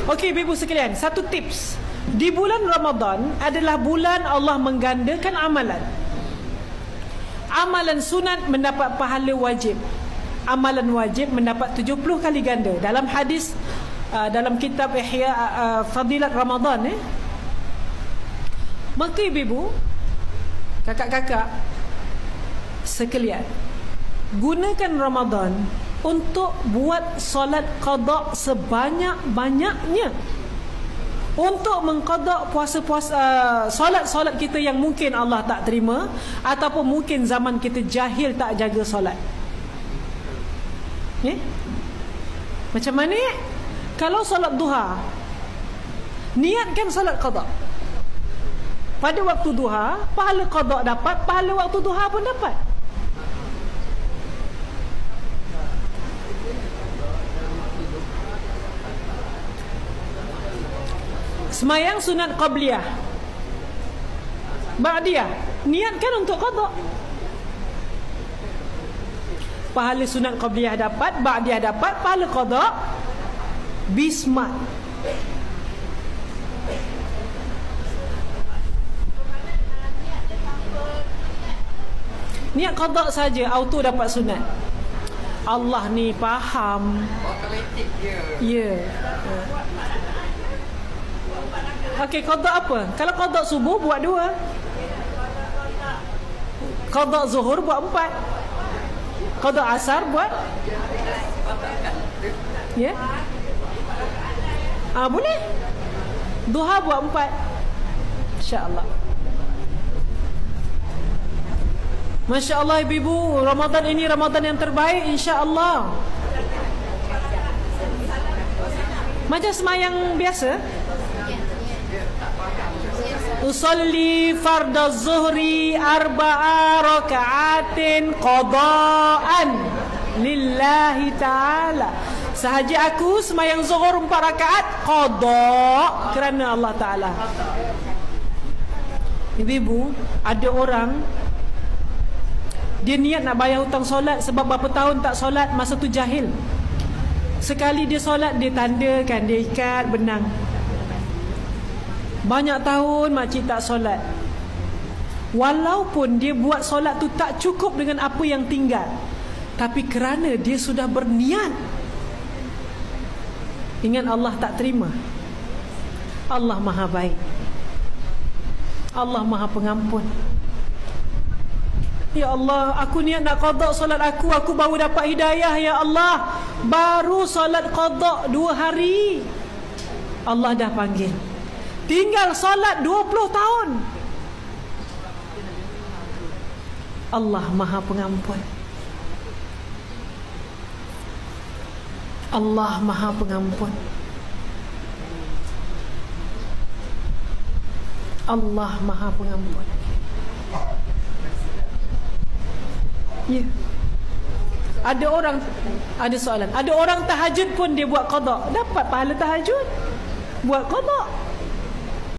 Okey, ibu sekalian, satu tips. Di bulan Ramadan adalah bulan Allah menggandakan amalan. Amalan sunat mendapat pahala wajib. Amalan wajib mendapat 70 kali ganda. Dalam hadis dalam kitab Ihya Fadilat Ramadan Maka ibu, kakak-kakak sekalian, gunakan Ramadan untuk buat solat qada sebanyak-banyaknya, untuk mengqada solat-solat kita yang mungkin Allah tak terima, ataupun mungkin zaman kita jahil tak jaga solat. Macam mana? Kalau solat duha, niatkan solat qada. Pada waktu duha, pahala qada dapat, pahala waktu duha pun dapat. Semayang sunat qabliyah, ba'diyah, niatkan untuk qada. Pahala sunat qabliyah dapat, ba'diyah dapat, pahala qada bismat. Niat qada saja auto dapat sunat. Allah ni faham. Otomatik dia. Ya. Okey, qada apa? Kalau qada subuh buat 2. Qada zuhur buat 4. Qada asar buat ya. Boleh. Duha buat 4. Insya-Allah. Masya Allah ibu-ibu, Ramadan ini Ramadan yang terbaik insya-Allah. Macam semayang biasa. Usalli fardhu zuhri 4 raka'atin qada'an lillahi ta'ala. Sahaja aku semayang zuhur 4 rakaat qada' kerana Allah Ta'ala. Ibu-ibu, ada orang dia niat nak bayar hutang solat sebab berapa tahun tak solat, masa tu jahil. Sekali dia solat, dia tandakan, dia ikat benang. Banyak tahun makcik tak solat. Walaupun dia buat solat tu tak cukup dengan apa yang tinggal, tapi kerana dia sudah berniat, ingat Allah tak terima. Allah Maha baik, Allah Maha pengampun. Ya Allah, aku niat nak qada solat aku baru dapat hidayah ya Allah. Baru solat qada 2 hari, Allah dah panggil. Tinggal solat 20 tahun. Allah Maha pengampun. Allah Maha pengampun. Allah Maha pengampun. Ya. Ada orang, ada soalan, ada orang tahajud pun dia buat qada, dapat pahala tahajud, buat qada.